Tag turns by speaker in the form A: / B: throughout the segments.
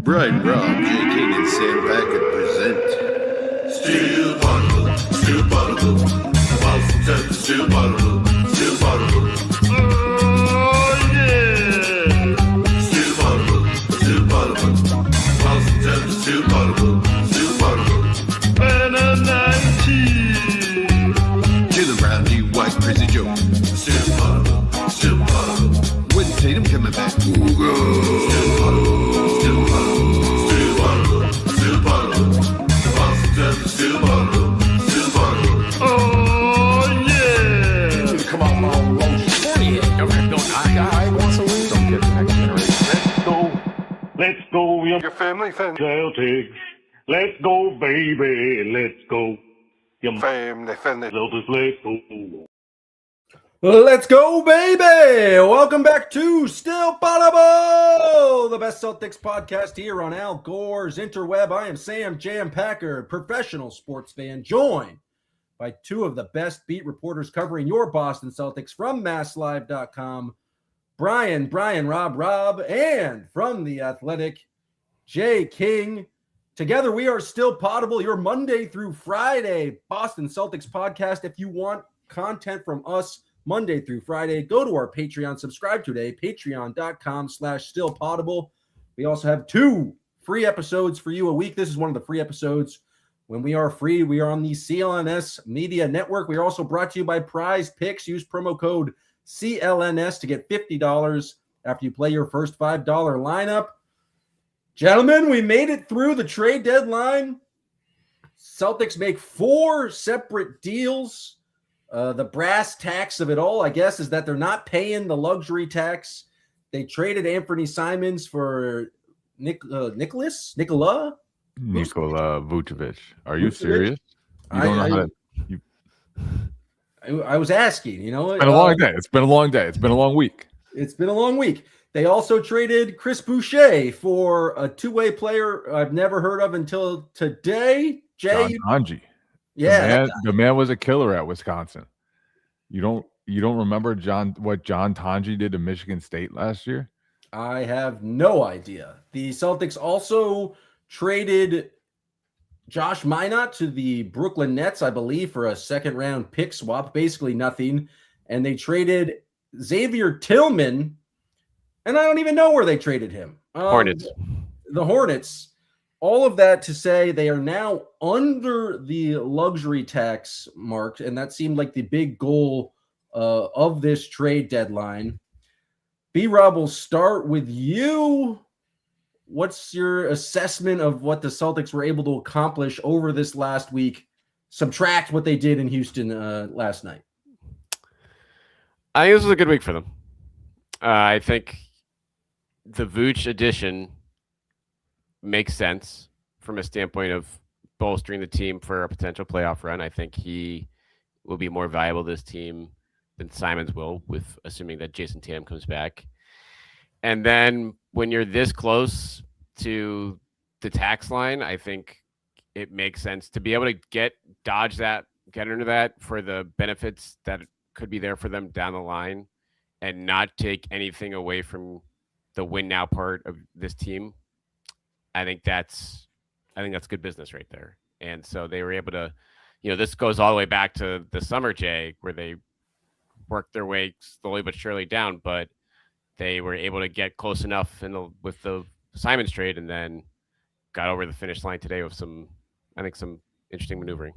A: Brian, Rob, J. King, and Sam Packard present Steel Bottle, Boston Celtics, Steel Bottle. Oh, yeah! Steel Bottle, Boston Celtics, Steel Bottle. And a 19. Jalen Brown, D. White, Crazy Joe. Steel Bottle. With Tatum coming back. Steel Bottle. Oh, yeah!
B: Come on, Mom. I want some wisdom. Don't get the next generation.
C: Let's go, young
B: Your family.
C: Celtics. Let's go, baby. Let's go. Young
B: Family.
C: Celtics, let's go.
D: Let's go, baby! Welcome back to Still Potable, the best Celtics podcast here on Al Gore's interweb. I am Sam Jam Packard, professional sports fan, joined by two of the best beat reporters covering your Boston Celtics from MassLive.com, Brian, Rob, and from The Athletic, Jay King. Together, we are Still Potable, your Monday through Friday Boston Celtics podcast. If you want content from us Monday through Friday, go to our Patreon, subscribe today, patreon.com/stillpotable. We also have 2 free episodes for you a week. This is one of the free episodes. When we are free, we are on the CLNS Media Network. We are also brought to you by Prize Picks. Use promo code CLNS to get $50 after you play your first $5 lineup. Gentlemen, we made it through the trade deadline. Celtics make 4 separate deals. The brass tacks of it all, I guess, is that they're not paying the luxury tax. They traded Anthony Simons for Nikola
E: Vucevic. Are you serious? You don't know how to,
D: I was asking, you know.
E: It's been a long day. It's been a long day. It's been a long week.
D: It's been a long week. They also traded Chris Boucher for a two-way player I've never heard of until today. Jay,
E: John Tanji.
D: Yeah,
E: the man was a killer at Wisconsin. You don't remember what John Tanji did to Michigan State last year?
D: I have no idea. The Celtics also traded Josh Minott to the Brooklyn Nets, I believe, for a second-round pick swap, basically nothing. And they traded Xavier Tillman, and I don't even know where they traded him.
F: Hornets.
D: The Hornets. All of that to say they are now under the luxury tax mark, and that seemed like the big goal of this trade deadline. B-Rob, will start with you. What's your assessment of what the Celtics were able to accomplish over this last week? Subtract what they did in Houston last night.
F: I think this was a good week for them. I think the Vooch addition makes sense from a standpoint of bolstering the team for a potential playoff run. I think he will be more valuable to this team than Simons will, with assuming that Jason Tatum comes back. And then when you're this close to the tax line, I think it makes sense to be able to get under that for the benefits that could be there for them down the line and not take anything away from the win now part of this team. I think that's good business right there. And so they were able to, this goes all the way back to the summer, Jay, where they worked their way slowly but surely down, but they were able to get close enough with the Simons trade and then got over the finish line today with some interesting maneuvering.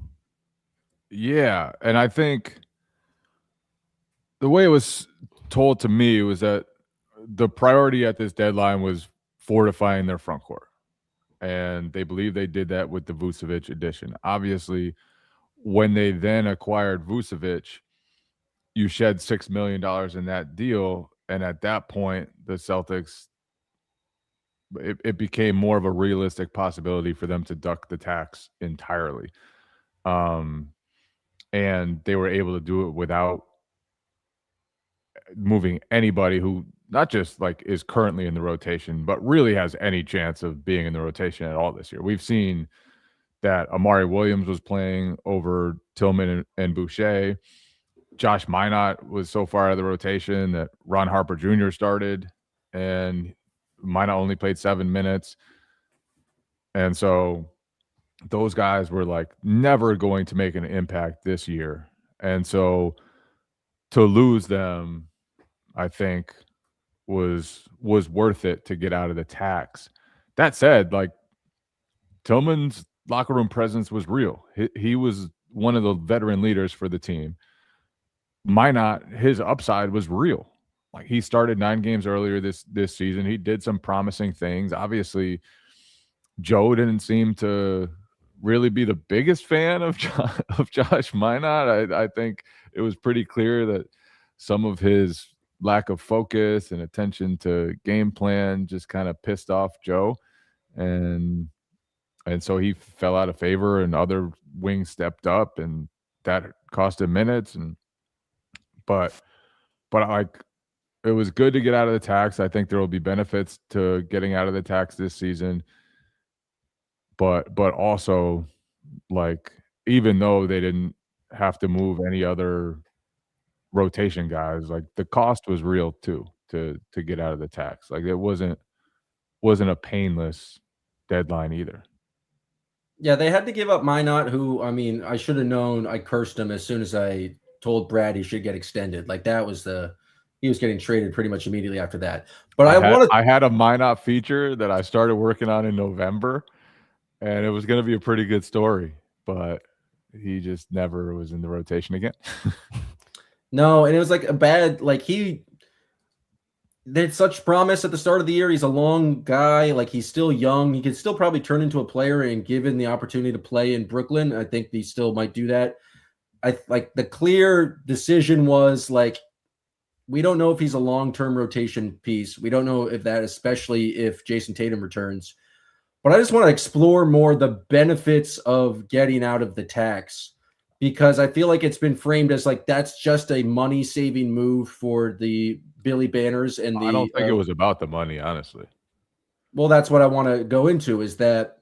E: Yeah, and I think the way it was told to me was that the priority at this deadline was fortifying their front court. And they believe they did that with the Vucevic addition. Obviously, when they then acquired Vucevic, you shed $6 million in that deal. And at that point, the Celtics, it became more of a realistic possibility for them to duck the tax entirely. And they were able to do it without moving anybody who not just like is currently in the rotation, but really has any chance of being in the rotation at all this year. We've seen that Amari Williams was playing over Tillman and Boucher. Josh Minott was so far out of the rotation that Ron Harper Jr. started, and Minott only played 7 minutes. And so those guys were like never going to make an impact this year. And so to lose them, I think was worth it to get out of the tax. That said, like Tillman's locker room presence was real. He was one of the veteran leaders for the team. Minot, his upside was real. Like he started 9 games earlier this season. He did some promising things. Obviously, Joe didn't seem to really be the biggest fan of Josh Minot. I think it was pretty clear that some of his lack of focus and attention to game plan just kind of pissed off Joe, and so he fell out of favor, and other wings stepped up, and that cost him minutes. And but like it was good to get out of the tax. I think there will be benefits to getting out of the tax this season. But also, like, even though they didn't have to move any other rotation guys, like the cost was real too to get out of the tax. Like it wasn't a painless deadline either.
D: Yeah, they had to give up Minot, who, I mean, I should have known. I cursed him as soon as I told Brad he should get extended. Like that was he was getting traded pretty much immediately after that. But
E: I had a Minot feature that I started working on in November, and it was going to be a pretty good story, but he just never was in the rotation again.
D: No, and it was like a bad, like he did such promise at the start of the year. He's a long guy. Like he's still young. He could still probably turn into a player, and given the opportunity to play in Brooklyn, I think he still might do that. I like the clear decision was like, we don't know if he's a long-term rotation piece. We don't know if that, especially if Jason Tatum returns. But I just want to explore more the benefits of getting out of the tax, because I feel like it's been framed as like that's just a money-saving move for the Billy Banners and
E: I don't think it was about the money, honestly.
D: Well, that's what I want to go into, is that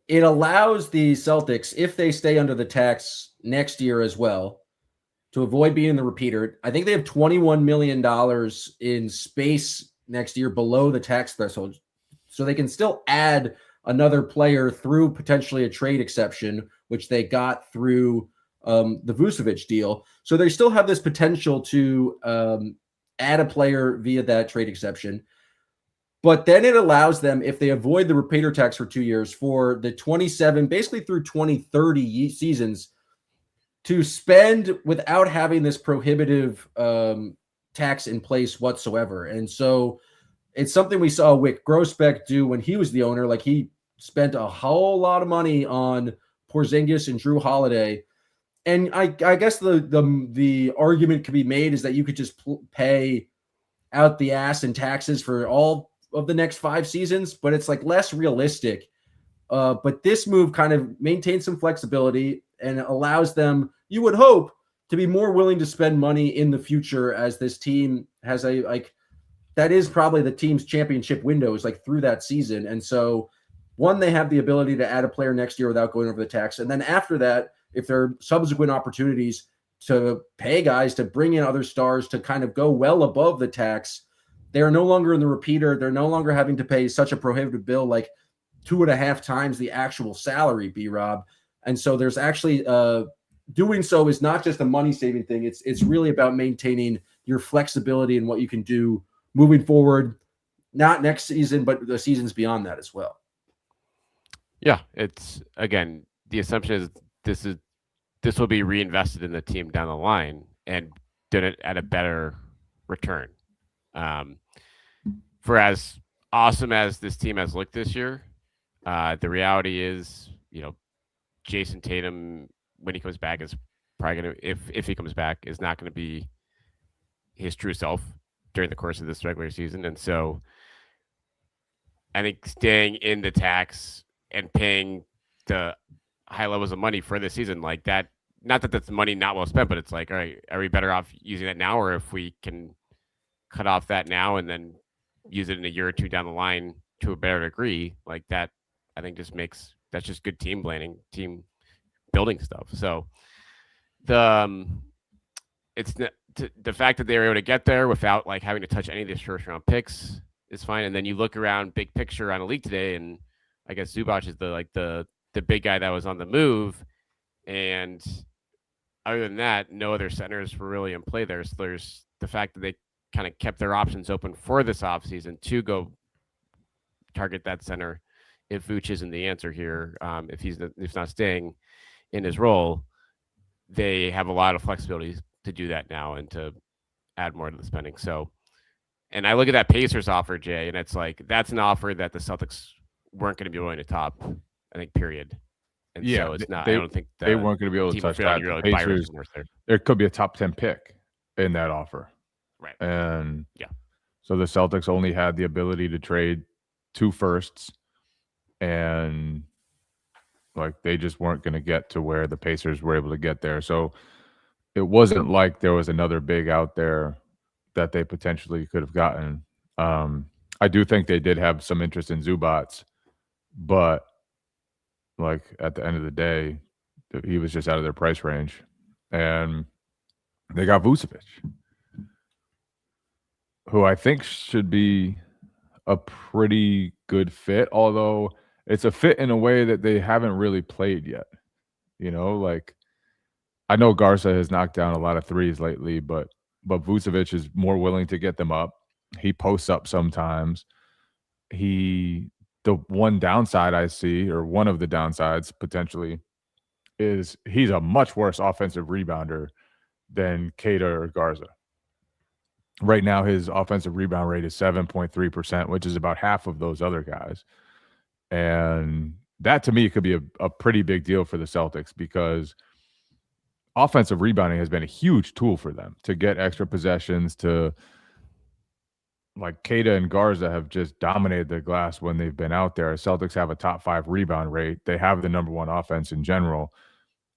D: it allows the Celtics, if they stay under the tax next year as well, to avoid being the repeater. I think they have $21 million in space next year below the tax threshold. So they can still add another player through potentially a trade exception, which they got through the Vucevic deal. So they still have this potential to add a player via that trade exception. But then it allows them, if they avoid the repeater tax for 2 years, for the 27, basically through 2030 seasons, to spend without having this prohibitive tax in place whatsoever. And so it's something we saw Wick Grossbeck do when he was the owner. Like he spent a whole lot of money on Porzingis and Drew Holiday. And I guess the argument could be made is that you could just pay out the ass in taxes for all of the next 5 seasons, but it's like less realistic. But this move kind of maintains some flexibility and allows them, you would hope, to be more willing to spend money in the future, as this team has that is probably the team's championship window, is like through that season. And so one, they have the ability to add a player next year without going over the tax. And then after that, if there are subsequent opportunities to pay guys to bring in other stars to kind of go well above the tax, they are no longer in the repeater. They're no longer having to pay such a prohibitive bill, like 2.5 times the actual salary, B-Rob. And so there's actually doing so is not just a money-saving thing. It's really about maintaining your flexibility and what you can do moving forward, not next season, but the seasons beyond that as well.
F: Yeah, it's, again, the assumption is this will be reinvested in the team down the line and did it at a better return. For as awesome as this team has looked this year, the reality is, Jason Tatum, when he comes back, is probably going to, if he comes back, is not going to be his true self during the course of this regular season. And so I think staying in the tax and paying the high levels of money for this season, like that, not that that's money not well spent, but it's like, all right, are we better off using that now? Or if we can cut off that now and then use it in a year or two down the line to a better degree, like that, I think that's just good team planning, team building stuff. So it's the fact that they were able to get there without like having to touch any of these first round picks is fine. And then you look around big picture on a league today, and I guess Zubac is the big guy that was on the move, and other than that, no other centers were really in play there. So there's the fact that they kind of kept their options open for this offseason to go target that center if Vooch isn't the answer here. If he's not staying in his role, they have a lot of flexibility to do that now and to add more to the spending. So, and I look at that Pacers offer, Jay, and it's like that's an offer that the Celtics weren't going to be willing to top. I think, period. And
E: Yeah,
F: so it's not.
E: they-
F: I don't think
E: They weren't going to be able to touch that.
F: Really
E: The
F: Byron
E: Pacers,
F: is worth there.
E: there could be a top 10 pick in that offer.
F: Right.
E: And
F: Yeah.
E: so the Celtics only had the ability to trade 2 firsts, and like they just weren't going to get to where the Pacers were able to get there. So it wasn't like there was another big out there that they potentially could have gotten. I do think they did have some interest in Zubats, but like at the end of the day, he was just out of their price range, and they got Vucevic, who I think should be a pretty good fit, although it's a fit in a way that they haven't really played yet. You know, like I know Garza has knocked down a lot of threes lately, but Vucevic is more willing to get them up. He posts up sometimes. The one downside I see, or one of the downsides potentially, is he's a much worse offensive rebounder than Keita or Garza. Right now, his offensive rebound rate is 7.3%, which is about half of those other guys. And that to me could be a pretty big deal for the Celtics, because offensive rebounding has been a huge tool for them to get extra possessions. To like Keita and Garza have just dominated the glass when they've been out there. Celtics have a top 5 rebound rate. They have the number 1 offense in general.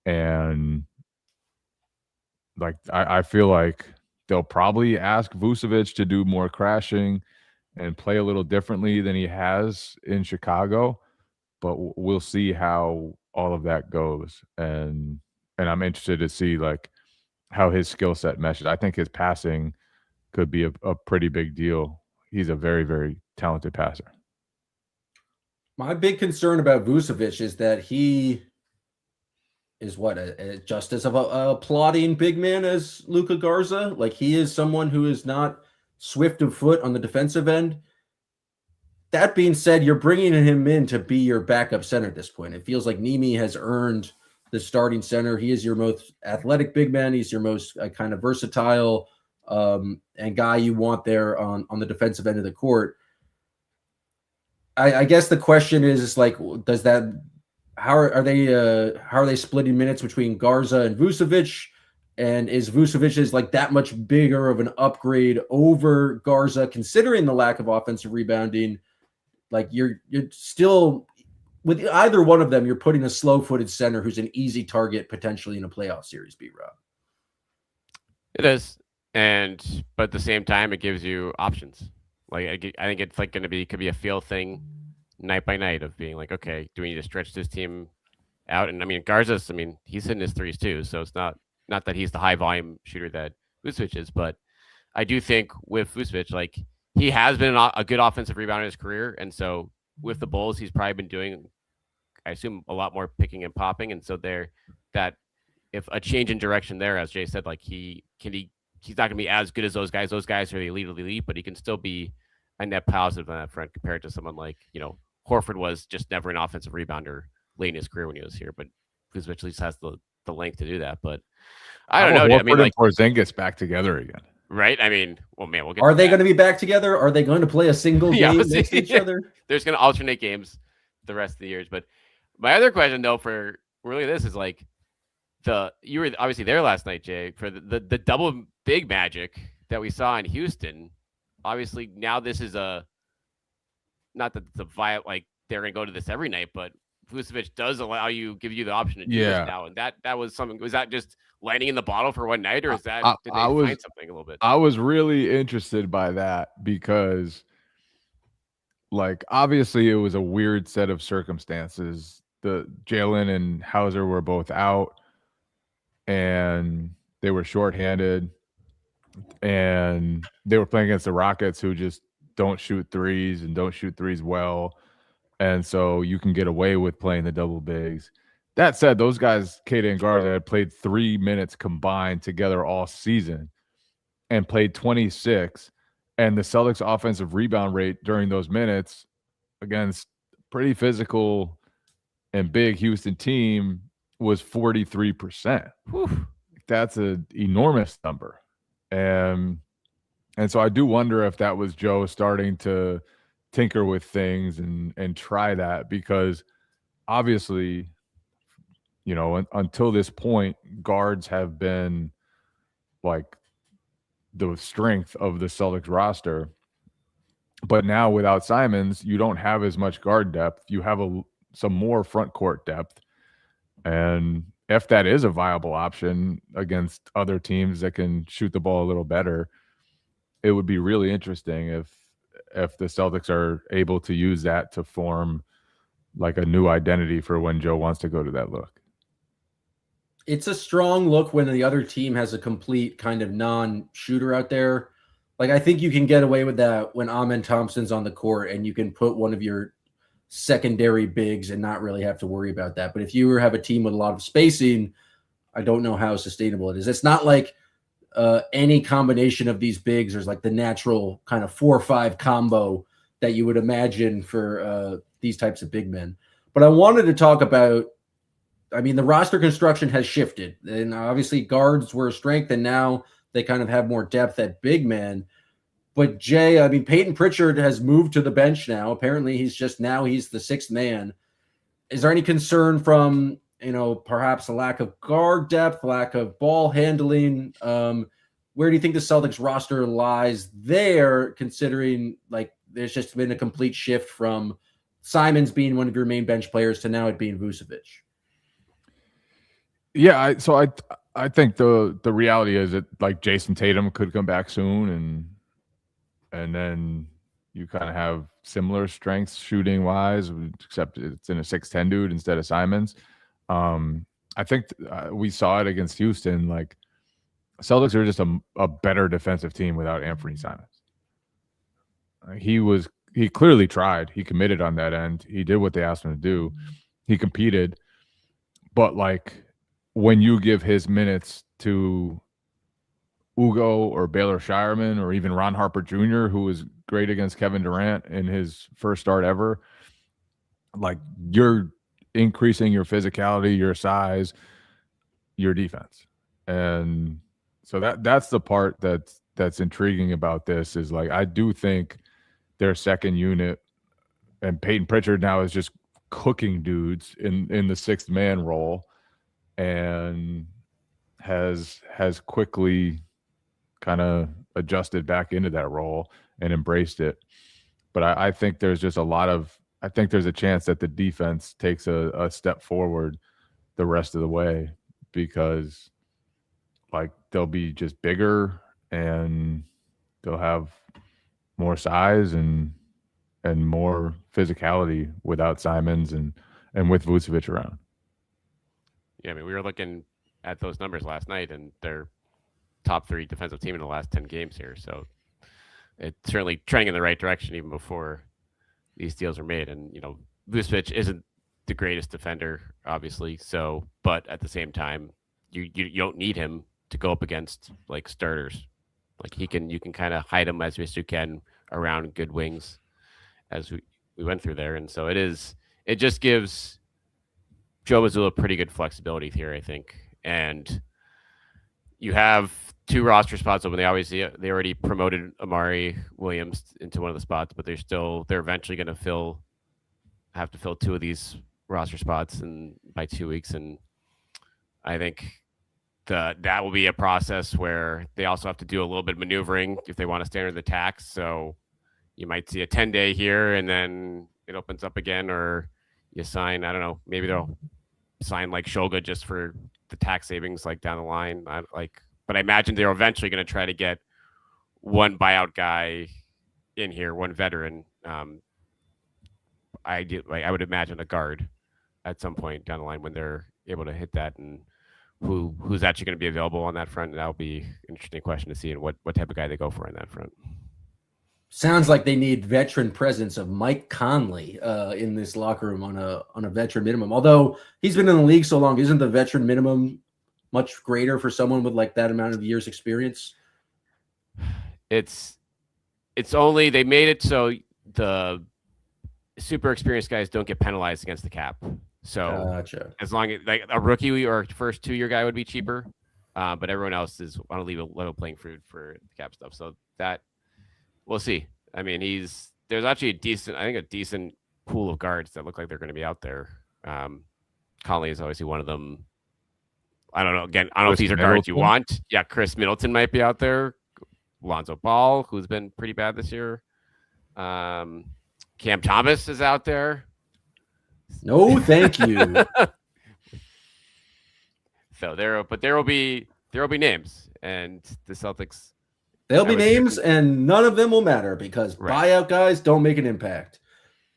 E: And like I feel like they'll probably ask Vucevic to do more crashing and play a little differently than he has in Chicago. But we'll see how all of that goes. And I'm interested to see like how his skill set meshes. I think his passing could be a pretty big deal. He's a very, very talented passer.
D: My big concern about Vucevic is that he is just as of a plodding big man as Luka Garza. Like he is someone who is not swift of foot on the defensive end. That being said, you're bringing him in to be your backup center at this point. It feels like Nimi has earned the starting center. He is your most athletic big man. He's your most kind of versatile and guy you want there on the defensive end of the court. I guess the question is like, does that? How are they splitting minutes between Garza and Vucevic? And is Vucevic like that much bigger of an upgrade over Garza, considering the lack of offensive rebounding? Like you're still with either one of them, you're putting a slow-footed center who's an easy target potentially in a playoff series. B-Rob.
F: It is, but at the same time, it gives you options. Like I think it's like could be a feel thing, night by night, of being like, okay, do we need to stretch this team out? And I mean, Garza's, he's hitting his threes too, so it's not that he's the high volume shooter that Vucevic is, but I do think with Vucevic, like he has been a good offensive rebounder in his career, and so with the Bulls, he's probably been doing, I assume, a lot more picking and popping, and so that if a change in direction there, as Jay said, like he's not going to be as good as those guys. Those guys are the elite, but he can still be a net positive on that front compared to someone like, Horford was just never an offensive rebounder late in his career when he was here, but Vucevic at least has the length to do that. But I don't know.
E: Horford and Porzingis back together again.
F: Right? Well, man, we'll get.
D: Are they going to be back together? Are they going to play a single game next to each other?
F: There's going to alternate games the rest of the years. But my other question, though, for really this is like you were obviously there last night, Jay, for the double big magic that we saw in Houston. Obviously, now this is not that it's a vibe like they're going to go to this every night, but Vucevic does give you the option to do this now, and that was something. Was that just lightning in the bottle for one night, or is that did they find something a little bit?
E: I was really interested by that because, like, obviously it was a weird set of circumstances. The Jalen and Hauser were both out, and they were shorthanded, and they were playing against the Rockets, who just don't shoot threes and don't shoot threes well. And so you can get away with playing the double bigs. That said, those guys, Keita and Garza, had played 3 minutes combined together all season and played 26. And the Celtics offensive rebound rate during those minutes against pretty physical and big Houston team was 43%.
F: Whew.
E: That's an enormous number. And so I do wonder if that was Joe starting to tinker with things and try that, because obviously, you know, until this point, guards have been like the strength of the Celtics roster. But now without Simons, you don't have as much guard depth. You have some more front court depth. And if that is a viable option against other teams that can shoot the ball a little better, it would be really interesting if the Celtics are able to use that to form like a new identity for when Joe wants to go to that look.
D: It's a strong look when the other team has a complete kind of non-shooter out there. Like, I think you can get away with that when Amen Thompson's on the court and you can put one of your secondary bigs and not really have to worry about that. But if you have a team with a lot of spacing, I don't know how sustainable it is. It's not like any combination of these bigs. There's like the natural kind of 4 or 5 combo that you would imagine for these types of big men. But I wanted to talk about, I mean, the roster construction has shifted, and obviously guards were a strength, and now they kind of have more depth at big men. But Jay, I mean, Peyton Pritchard has moved to the bench now. Apparently he's the 6th man. Is there any concern from, you know, perhaps a lack of guard depth, lack of ball handling? Where do you think the Celtics roster lies there, considering like there's just been a complete shift from Simons being one of your main bench players to now it being Vucevic?
E: Yeah, I think the reality is that like Jason Tatum could come back soon, and then you kind of have similar strengths shooting wise, except it's in a 6'10" dude instead of Simons. I think we saw it against Houston. Like, Celtics are just a better defensive team without Anthony Simons. He clearly tried. He committed on that end. He did what they asked him to do. He competed, but like when you give his minutes to Ugo or Baylor Shireman or even Ron Harper Jr., who was great against Kevin Durant in his first start ever, like, you're increasing your physicality, your size, your defense. And so that's the part that's intriguing about this, is like, I do think their second unit, and Peyton Pritchard now is just cooking dudes in the 6th man role, and has quickly kind of adjusted back into that role and embraced it. But I think there's just I think there's a chance that the defense takes a step forward the rest of the way, because like they'll be just bigger and they'll have more size and more physicality without Simons and with Vucevic around.
F: Yeah, I mean, we were looking at those numbers last night, and they're top 3 defensive team in the last 10 games here. So it's certainly trending in the right direction even before these deals are made. And, you know, Vucevic isn't the greatest defender, obviously. So, but at the same time, you don't need him to go up against like starters. Like you can kind of hide him as best you can around good wings, as we went through there. And so it just gives Joe Mazzulla pretty good flexibility here, I think. And you have 2 roster spots open. They already promoted Amari Williams into one of the spots, but they're eventually going to have to fill 2 of these roster spots by 2 weeks. And I think that will be a process where they also have to do a little bit of maneuvering if they want to stay under the tax. So you might see a 10-day here and then it opens up again, or you sign, I don't know, maybe they'll sign like Shoga just for the tax savings like down the line. But I imagine they're eventually going to try to get one buyout guy in here, one veteran. I would imagine a guard at some point down the line when they're able to hit that, and who's actually going to be available on that front. That'll be an interesting question to see, and what type of guy they go for on that front.
D: Sounds like they need veteran presence of Mike Conley in this locker room on a veteran minimum. Although he's been in the league so long, isn't the veteran minimum much greater for someone with like that amount of years experience?
F: It's only they made it so the super experienced guys don't get penalized against the cap. So
D: Gotcha.
F: as long as like a rookie or first 2-year guy would be cheaper, but everyone else is want to leave a level playing field for the cap stuff. So that we'll see. I mean, there's actually a decent pool of guards that look like they're going to be out there. Conley is obviously one of them. I don't know. Again, I don't know if these are guards you want. Yeah, Chris Middleton might be out there. Lonzo Ball, who's been pretty bad this year. Cam Thomas is out there.
D: No, thank you.
F: So there will be names, and the Celtics.
D: There'll be names, and none of them will matter because buyout guys don't make an impact.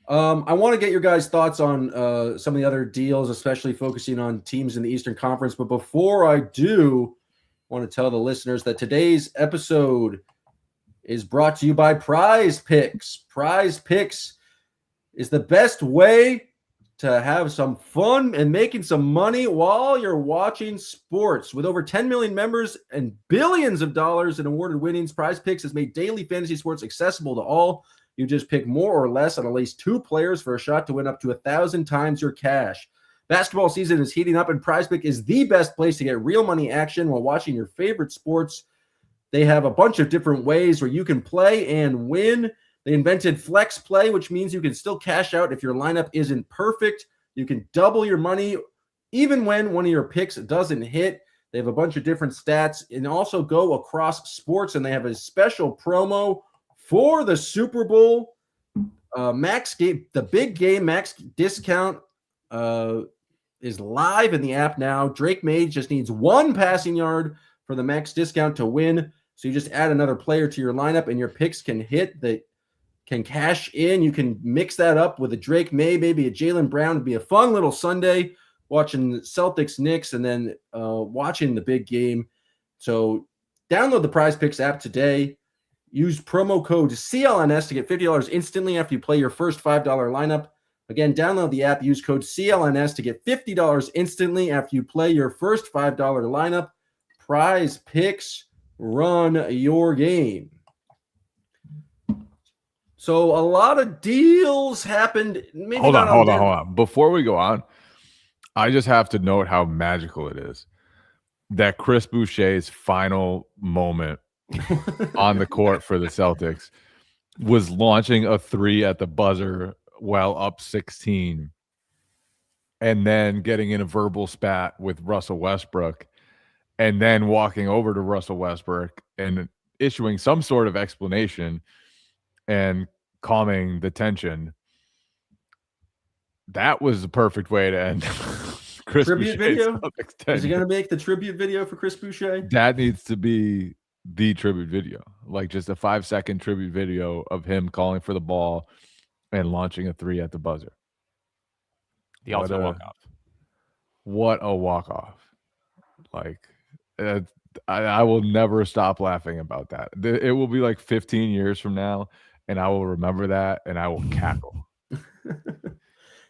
D: I want to get your guys' thoughts on some of the other deals, especially focusing on teams in the Eastern Conference. But before I do, I want to tell the listeners that today's episode is brought to you by Prize Picks. Prize Picks is the best way to have some fun and making some money while you're watching sports. With over 10 million members and billions of dollars in awarded winnings, Prize Picks has made daily fantasy sports accessible to all. You just pick more or less on at least 2 players for a shot to win up to 1,000 times your cash. Basketball season is heating up, and Prize Pick is the best place to get real money action while watching your favorite sports. They have a bunch of different ways where you can play and win. They invented Flex Play, which means you can still cash out if your lineup isn't perfect. You can double your money even when one of your picks doesn't hit. They have a bunch of different stats and also go across sports, and they have a special promo for the Super Bowl. Max game, the big game max discount is live in the app now. Drake May just needs 1 passing yard for the max discount to win. So you just add another player to your lineup, and your picks can hit can cash in. You can mix that up with a Drake May, maybe a Jaylen Brown. It'd be a fun little Sunday watching Celtics Knicks and then watching the big game. So download the Prize Picks app today. Use promo code CLNS to get $50 instantly after you play your first $5 lineup. Again, download the app. Use code CLNS to get $50 instantly after you play your first $5 lineup. Prize Picks, run your game. So a lot of deals happened.
E: Hold on. Before we go on, I just have to note how magical it is that Chris Boucher's final moment on the court for the Celtics was launching a 3 at the buzzer while up 16 and then getting in a verbal spat with Russell Westbrook and then walking over to Russell Westbrook and issuing some sort of explanation and calming the tension. That was the perfect way to end Chris
D: tribute
E: Boucher's
D: video.
E: Celtics
D: Is
E: tenure.
D: he going to make the tribute video for Chris Boucher?
E: That needs to be the tribute video, like just a 5-second tribute video of him calling for the ball and launching a 3 at the buzzer.
F: The ultimate walk-off.
E: What a walk-off. Like, I will never stop laughing about that. It will be like 15 years from now, and I will remember that, and I will cackle.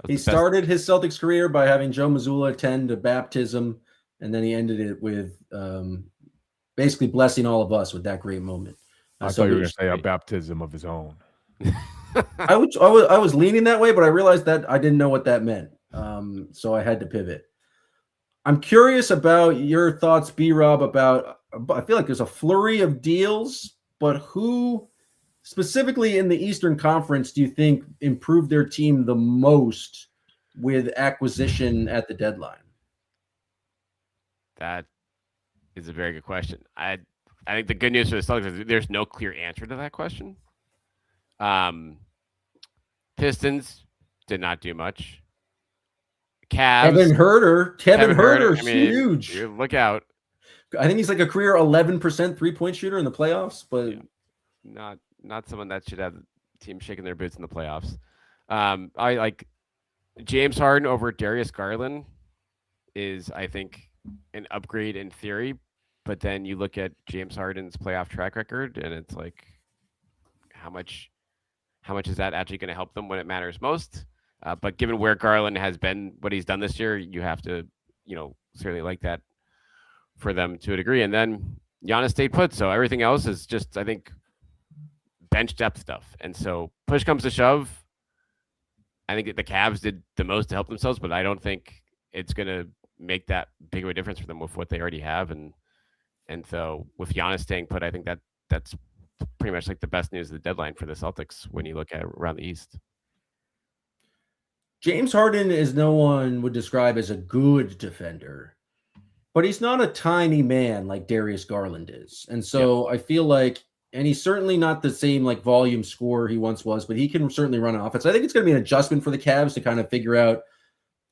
D: He started his Celtics career by having Joe Mazzulla attend a baptism, and then he ended it with basically blessing all of us with that great moment.
E: I thought you were going to say a baptism of his own.
D: I was leaning that way, but I realized that I didn't know what that meant. So I had to pivot. I'm curious about your thoughts, B-Rob, about I feel like there's a flurry of deals, but who specifically in the Eastern Conference do you think improved their team the most with acquisition at the deadline?
F: That is a very good question. I think the good news for the Celtics is there's no clear answer to that question. Pistons did not do much. Cavs.
D: Kevin Herter, huge.
F: Look out.
D: I think he's like a career 11% 3-point shooter in the playoffs, but
F: not someone that should have the team shaking their boots in the playoffs. I like James Harden over Darius Garland is, I think, an upgrade in theory, but then you look at James Harden's playoff track record and it's like, how much is that actually going to help them when it matters most? But given where Garland has been, what he's done this year, you have to, certainly like that for them to a degree. And then Giannis stayed put, so everything else is just, I think, bench depth stuff. And so push comes to shove, I think the Cavs did the most to help themselves, but I don't think it's going to make that big of a difference for them with what they already have. And so with Giannis staying put, I think that's pretty much like the best news of the deadline for the Celtics when you look at around the East.
D: James Harden is no one would describe as a good defender, but he's not a tiny man like Darius Garland is. And so I feel like, and he's certainly not the same like volume scorer he once was, but he can certainly run an offense. I think it's going to be an adjustment for the Cavs to kind of figure out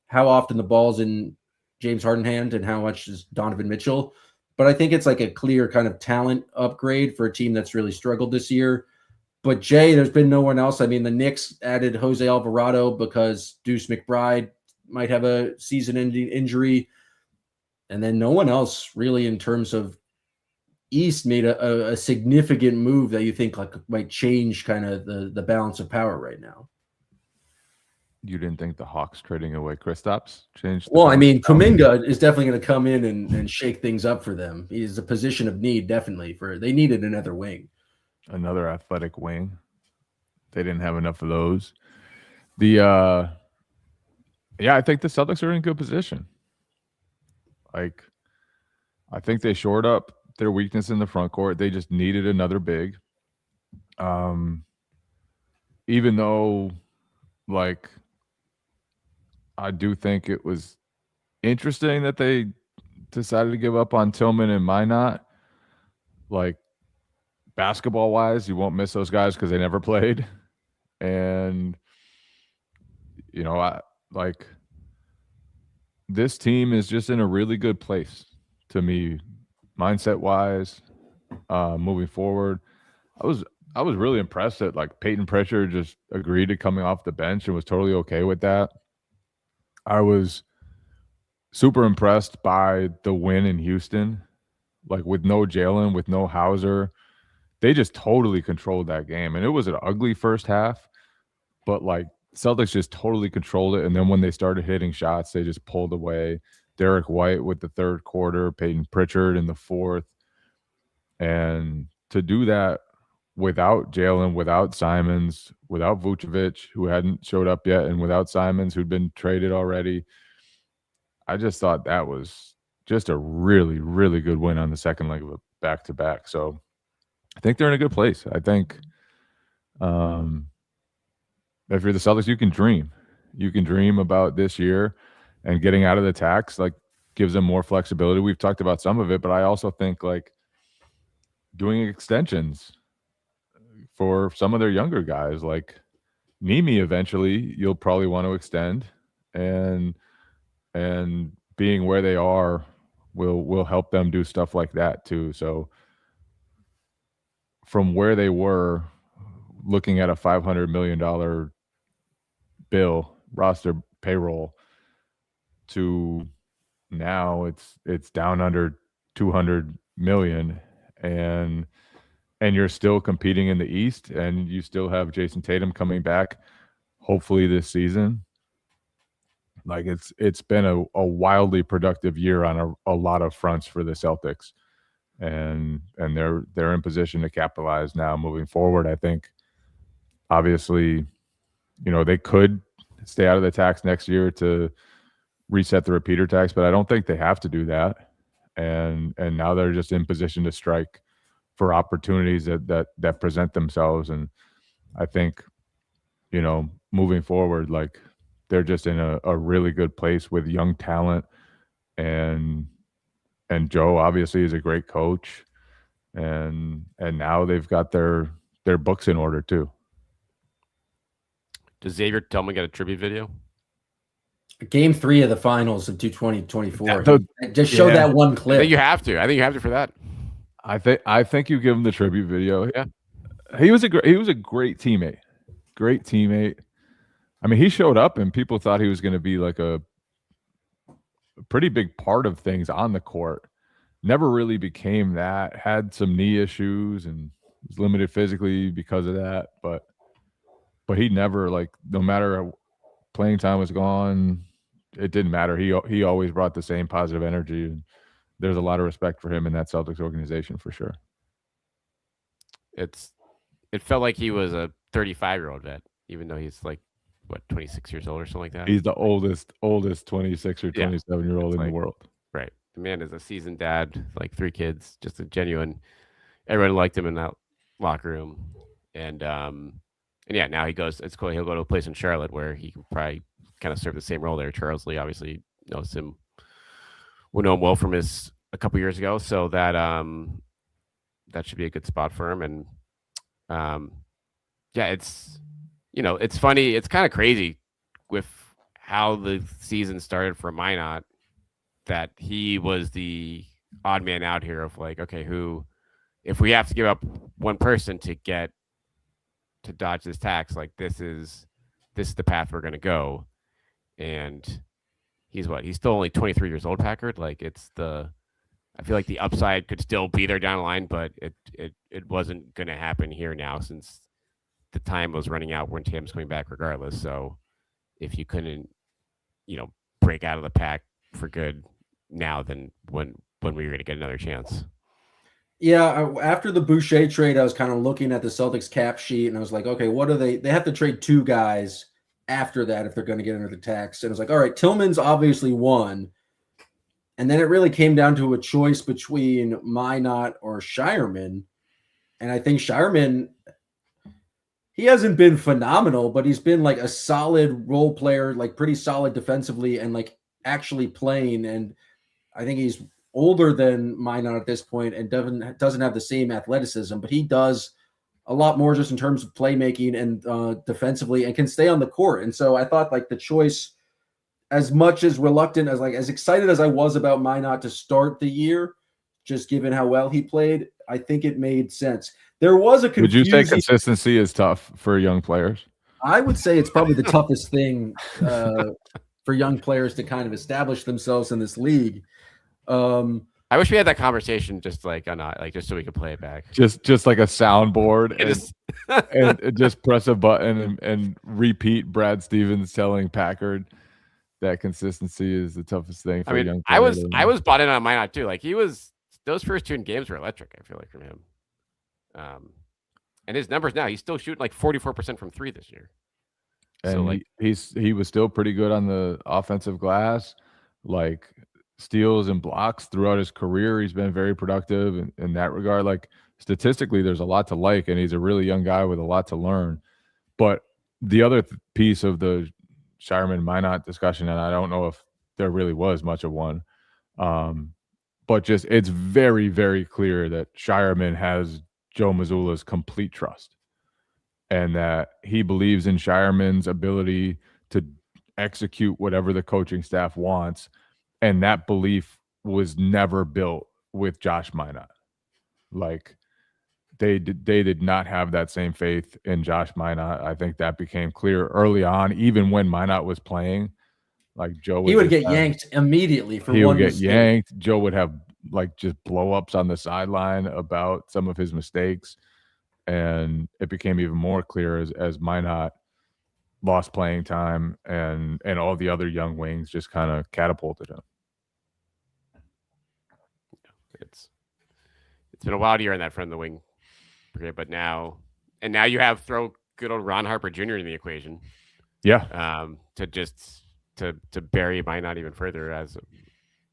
D: how often the ball's in James Harden hand and how much is Donovan Mitchell. But I think it's like a clear kind of talent upgrade for a team that's really struggled this year. But Jay, there's been no one else. I mean, the Knicks added Jose Alvarado because Deuce McBride might have a season-ending injury. And then no one else really in terms of East made a significant move that you think like might change kind of the balance of power right now.
E: You didn't think the Hawks trading away Kristaps changed?
D: Well, I mean, Kuminga is definitely going to come in and shake things up for them. He's a position of need, definitely. They needed another wing.
E: Another athletic wing. They didn't have enough of those. I think the Celtics are in good position. Like, I think they shored up their weakness in the front court. They just needed another big. Even though, like, I do think it was interesting that they decided to give up on Tillman and Minot. Like, basketball-wise, you won't miss those guys because they never played. And, this team is just in a really good place to me, mindset-wise, moving forward. I was really impressed that, like, Peyton Pritchard just agreed to coming off the bench and was totally okay with that. I was super impressed by the win in Houston, like with no Jalen, with no Hauser. They just totally controlled that game. And it was an ugly first half, but like Celtics just totally controlled it. And then when they started hitting shots, they just pulled away. Derek White with the third quarter, Peyton Pritchard in the fourth. And to do that without Jalen, without Simons, without Vucevic, who hadn't showed up yet, and without Simons, who'd been traded already, I just thought that was just a really, really good win on the second leg of a back-to-back. So I think they're in a good place. I think if you're the Celtics, you can dream. You can dream about this year, and getting out of the tax like gives them more flexibility. We've talked about some of it, but I also think like doing extensions for some of their younger guys, like Nemi, eventually you'll probably want to extend, and being where they are will help them do stuff like that too. So from where they were, looking at a $500 million bill roster payroll, to now it's down under 200 million, and you're still competing in the East, and you still have Jason Tatum coming back hopefully this season. Like it's been a wildly productive year on a lot of fronts for the Celtics, and they're in position to capitalize now moving forward. I think obviously, they could stay out of the tax next year to reset the repeater tax, but I don't think they have to do that. And now they're just in position to strike for opportunities that present themselves. And I think, moving forward, like they're just in a really good place with young talent, and Joe obviously is a great coach, and now they've got their books in order too.
F: Does Xavier Tillman get a tribute video?
D: Game 3 of the finals of 2024. Just show that one clip.
F: I think you have to. I think you have to for that.
E: I think you give him the tribute video.
F: Yeah,
E: he was a great teammate. Great teammate. I mean, he showed up, and people thought he was going to be like a pretty big part of things on the court. Never really became that. Had some knee issues, and was limited physically because of that, but he never, like, no matter playing time was gone, it didn't matter. He always brought the same positive energy, and there's a lot of respect for him in that Celtics organization for sure.
F: It felt like he was a 35-year-old vet, even though he's like, what, 26 years old or something like that.
E: He's the oldest 26 or 27-year-old in the world.
F: Right. The man is a seasoned dad, like 3 kids, just a genuine. Everyone liked him in that locker room, and yeah, now he goes. It's cool. He'll go to a place in Charlotte where he can probably kind of serve the same role there. Charles Lee obviously knows him. We know him well from his a couple years ago, so that that should be a good spot for him. And yeah, it's it's funny. It's kind of crazy with how the season started for Minot, that he was the odd man out here of like, okay, who, if we have to give up one person to dodge this tax, like this is the path we're going to go. And he's still only 23 years old, Packard. Like I feel like the upside could still be there down the line, but it wasn't going to happen here now, since the time was running out when Tatum's coming back regardless. So if you couldn't, break out of the pack for good now, then when we were going to get another chance.
D: Yeah, after the Boucher trade, I was kind of looking at the Celtics cap sheet, and I was like, okay, what do they have to trade 2 guys after that if they're going to get under the tax. And I was like, all right, Tillman's obviously one. And then it really came down to a choice between Minot or Shireman. And I think Shireman, he hasn't been phenomenal, but he's been like a solid role player, like pretty solid defensively and like actually playing. And I think he's older than Minot at this point and doesn't have the same athleticism, but he does a lot more just in terms of playmaking and defensively, and can stay on the court. And so I thought like the choice, as much as reluctant as excited as I was about Minot to start the year, just given how well he played, I think it made sense. There was a
E: confusing... Would you say consistency is tough for young players?
D: I would say it's probably the toughest thing for young players to kind of establish themselves in this league.
F: I wish we had that conversation just like just so we could play it back.
E: Just like a soundboard and just press a button and repeat Brad Stevens telling Packard that consistency is the toughest thing for young players.
F: I was bought in on Minot too. Like those first 2 games were electric, I feel like, from him. And his numbers now, he's still shooting like 44% from 3 this year.
E: And
F: so like
E: he was still pretty good on the offensive glass, like steals and blocks throughout his career. He's been very productive in that regard. Like statistically, there's a lot to like, and he's a really young guy with a lot to learn. But the other piece of the Shireman Minot discussion, and I don't know if there really was much of one, but just it's very, very clear that Shireman has Joe Mazzulla's complete trust, and that he believes in Shireman's ability to execute whatever the coaching staff wants. And that belief was never built with Josh Minot. Like they did not have that same faith in Josh Minot. I think that became clear early on, even when Minot was playing. Like Joe,
D: he would get yanked immediately for
E: he
D: one
E: would get
D: mistake.
E: yanked. Joe would have like just blow ups on the sideline about some of his mistakes, and it became even more clear as Minot lost playing time and all the other young wings just kind of catapulted him.
F: It's been a wild year on that front of the wing brigade, but now you have throw good old Ron Harper Jr. in the equation.
E: Yeah.
F: To bury Minot even further as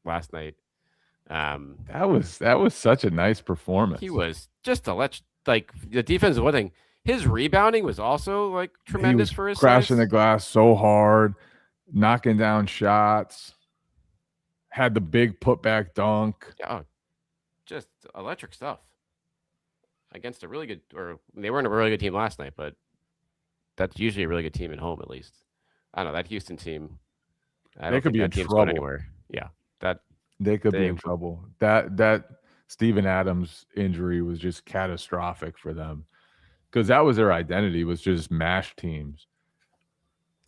F: last night.
E: That was such a nice performance.
F: He was just like the defense is one thing. His rebounding was also like tremendous for his
E: crashing
F: size.
E: the glass so hard, knocking down shots, had the big putback dunk.
F: Yeah, just electric stuff against a really good, or they weren't a really good team last night, but that's usually a really good team at home, at least. I don't know, that Houston team.
E: They could be in trouble
F: anywhere. Yeah,
E: they could be in trouble. That Steven Adams injury was just catastrophic for them, because that was their identity, was just mash teams.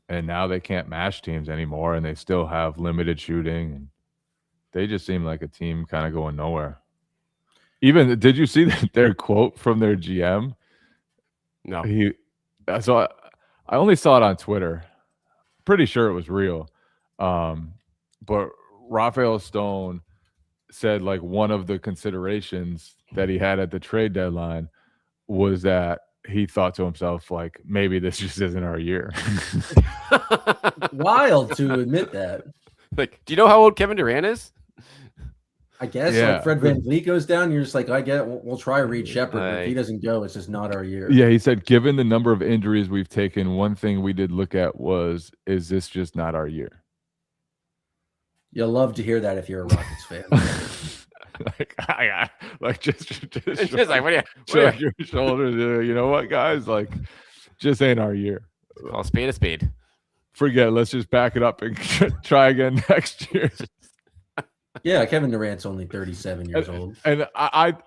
E: And now they can't mash teams anymore, and they still have limited shooting. And they just seem like a team kind of going nowhere. Even did you see their quote from their GM?
F: No.
E: I only saw it on Twitter. Pretty sure it was real. But Raphael Stone said like one of the considerations that he had at the trade deadline was that he thought to himself, like, maybe this just isn't our year.
D: Wild to admit that.
F: Like, do you know how old Kevin Durant is?
D: I guess
E: Yeah.
D: like Fred VanVleet goes down, you're just like, I get we'll try Reed Shepard, but if he doesn't go, it's just not our year.
E: Yeah, he said, given the number of injuries we've taken, one thing we did look at was, is this just not our year?
D: You'll love to hear that if you're a Rockets fan.
E: Just
F: like, what do you
E: shrug your shoulders. You know what, guys? Like, just ain't our year.
F: call a spade a spade?
E: Forget it. Let's just back it up and try again next year.
D: Yeah, Kevin Durant's only 37 years old.
E: And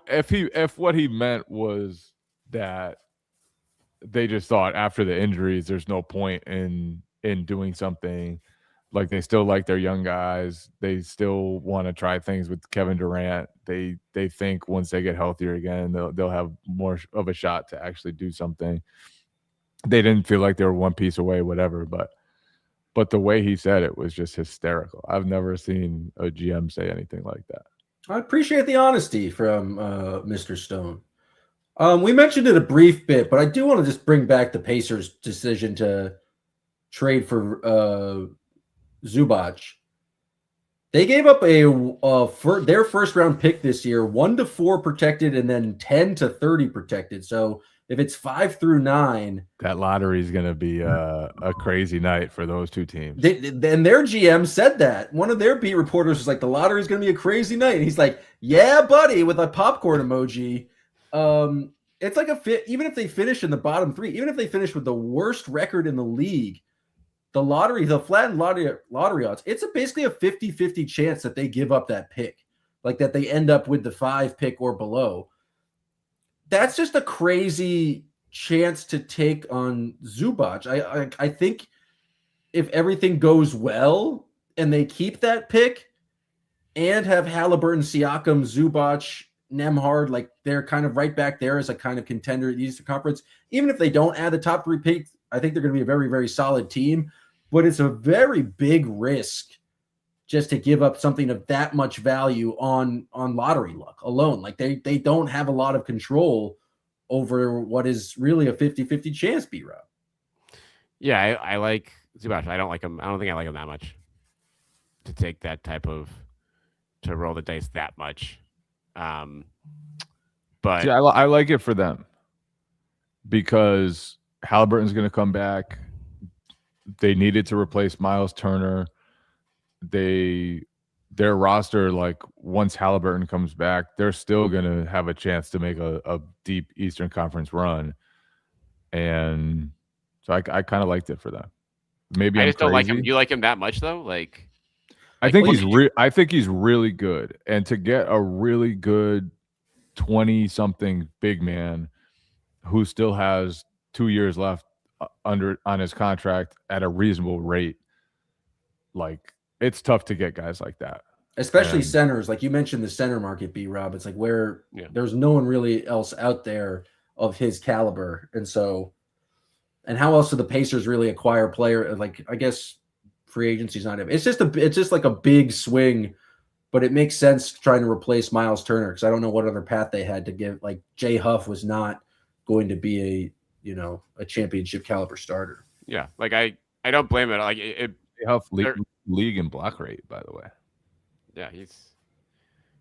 E: if what he meant was that they just thought after the injuries, there's no point in doing something. Like, they still like their young guys. They still want to try things with Kevin Durant. They think once they get healthier again, they'll have more of a shot to actually do something. They didn't feel like they were one piece away, whatever. But the way he said it was just hysterical. I've never seen a GM say anything like that.
D: I appreciate the honesty from Mr. Stone. We mentioned it a brief bit, but I do want to just bring back the Pacers' decision to trade for Zubac. They gave up their first round pick this year, 1 to 4 protected, and then 10 to 30 protected. So if it's 5 through 9,
E: that lottery is going to be a crazy night for those two teams.
D: And their GM said that. One of their beat reporters was like, "The lottery is going to be a crazy night." And he's like, "Yeah, buddy," with a popcorn emoji. It's like a fit. Even if they finish in the bottom 3, even if they finish with the worst record in the league, the flattened lottery odds, it's basically a 50-50 chance that they give up that pick, like that they end up with the 5 pick or below. That's just a crazy chance to take on Zubac. I think if everything goes well and they keep that pick and have Halliburton, Siakam, Zubac, Nembhard, like they're kind of right back there as a kind of contender at the Eastern Conference. Even if they don't add the top 3 picks, I think they're going to be a very, very solid team. But it's a very big risk just to give up something of that much value on lottery luck alone. Like they don't have a lot of control over what is really a 50-50 chance, B-Rob.
F: Yeah, I like Zubac. I don't like him. I don't think I like him that much to take that type of to roll the dice that much. But
E: see, I like it for them because Halliburton's going to come back. They needed to replace Miles Turner. Their roster, like once Halliburton comes back, they're still going to have a chance to make a deep Eastern Conference run. And so I kind of liked it for them. Maybe
F: I
E: I'm
F: just don't like
E: crazy.
F: him. You like him that much though? Like
E: I think he's really good. And to get a really good 20-something big man who still has 2 years left on his contract at a reasonable rate, like it's tough to get guys like that,
D: especially centers. Like you mentioned the center market, B-Rob. It's like where there's no one really else out there of his caliber. And how else do the Pacers really acquire player? Like, I guess free agency's not. It's just like a big swing, but it makes sense trying to replace Miles Turner because I don't know what other path they had to give. Like Jay Huff was not going to be a championship caliber starter.
F: Yeah, like I don't blame it. Like it
E: Huff league in block rate, by the way.
F: Yeah, he's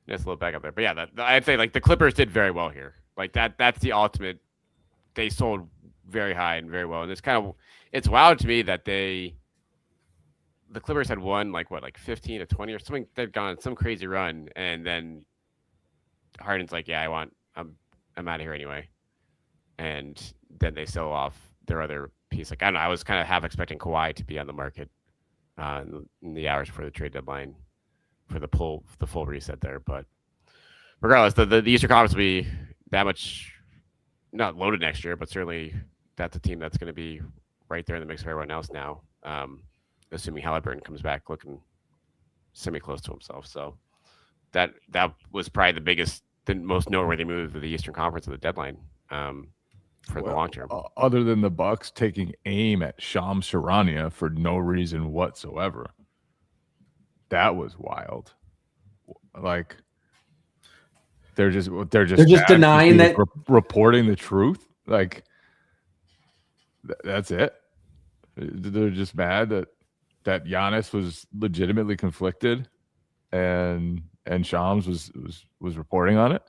F: a little back up there, but yeah, I'd say like the Clippers did very well here. Like that's the ultimate. They sold very high and very well, and it's wild to me that the Clippers had won like 15 to 20 or something. They'd gone on some crazy run, and then Harden's like, "Yeah, I'm out of here anyway," and then they sell off their other piece. Like I don't know, I was kind of half expecting Kawhi to be on the market in the hours before the trade deadline for the full reset there. But regardless, the Eastern Conference will be that much not loaded next year, but certainly that's a team that's going to be right there in the mix for everyone else now. Assuming Halliburton comes back looking semi close to himself. So that was probably the biggest the most noteworthy move of the Eastern Conference of the deadline for the long term.
E: Other than the Bucks taking aim at Shams Charania for no reason whatsoever. That was wild. Like they're just
D: denying that
E: reporting the truth. Like that's it. They're just mad that Giannis was legitimately conflicted, and Shams was reporting on it.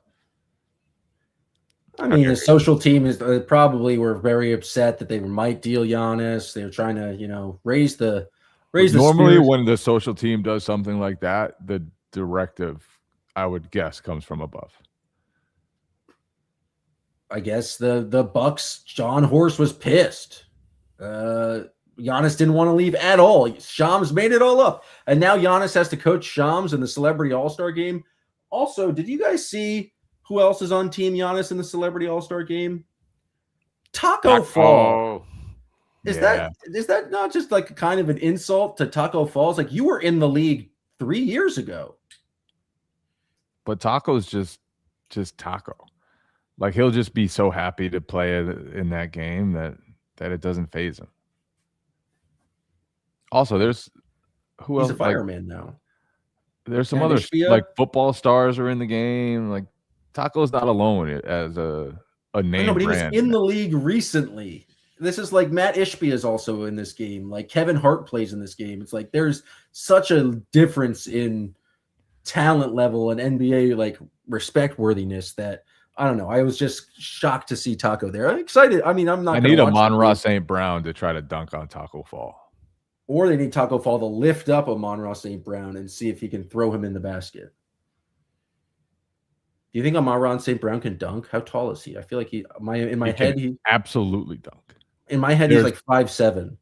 D: I mean, the social team is probably were very upset that they might deal Giannis. They were trying to, raise the
E: Normally,
D: spirits.
E: when the social team does something like that, the directive, I would guess, comes from above.
D: I guess the Bucks, John Horst was pissed. Giannis didn't want to leave at all. Shams made it all up. And now Giannis has to coach Shams in the Celebrity All-Star game. Also, did you guys see who else is on Team Giannis in the Celebrity All-Star game? Taco Fall. Is that not just like kind of an insult to Taco Falls? Like, you were in the league 3 years ago.
E: But Taco's just Taco. Like, he'll just be so happy to play in that game that it doesn't faze him. Also, there's who else?
D: He's a fireman now.
E: There's some
D: And
E: other
D: Ishbia?
E: like football stars are in the game. Like Taco's not alone as a name
D: No, but he was
E: brand.
D: in the league recently. This is like Matt Ishbia is also in this game. Like Kevin Hart plays in this game. It's like there's such a difference in talent level and NBA like respect worthiness that I don't know. I was just shocked to see Taco there. I'm excited. I mean, I'm not.
E: I need a Amon-Ra St. Brown to try to dunk on Taco Fall.
D: Or they need Taco Fall to lift up Amon-Ra St. Brown and see if he can throw him in the basket. Do you think Amon-Ra St. Brown can dunk? How tall is he? I feel like he
E: absolutely dunk.
D: In my head, he's like 5'7".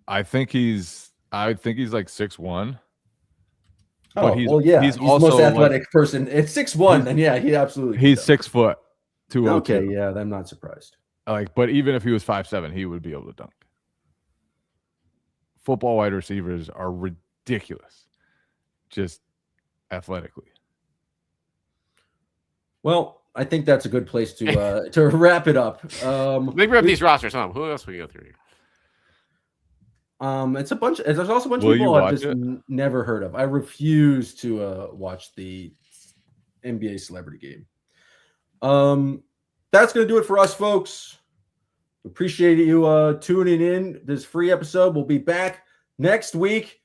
E: I think he's like 6'1".
D: Oh,
E: but he's
D: he's
E: also
D: the most athletic person. It's 6'1", then yeah, he absolutely.
E: He's 6 foot. 202.
D: Okay, yeah, I'm not surprised.
E: But even if he was 5'7", he would be able to dunk. Football wide receivers are ridiculous, just athletically.
D: Well, I think that's a good place to wrap it up.
F: Maybe we have these rosters. Who else we go through here?
D: It's a bunch. There's also a bunch of people I've just never heard of. I refuse to watch the NBA celebrity game. That's going to do it for us, folks. Appreciate you tuning in. This free episode. We'll be back next week.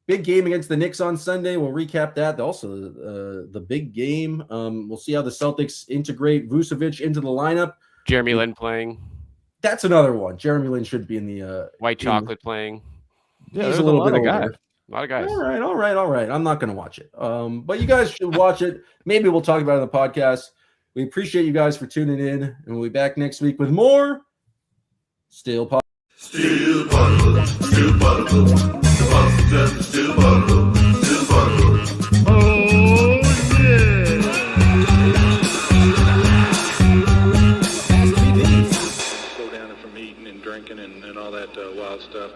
D: Big game against the Knicks on Sunday. We'll recap that. Also, the big game. We'll see how the Celtics integrate Vucevic into the lineup.
F: Jeremy Lin playing.
D: That's another one. Jeremy Lin should be in the
F: White Chocolate playing.
E: Yeah,
D: he's a little bit older.
F: A lot of guys.
D: All right. I'm not going to watch it. But you guys should watch it. Maybe we'll talk about it on the podcast. We appreciate you guys for tuning in, and we'll be back next week with more Still Pod.
A: Still Potable, Still Potable, Still Potable, Still Potable. Oh, yeah.
G: Slow down from eating and drinking and all that wild stuff.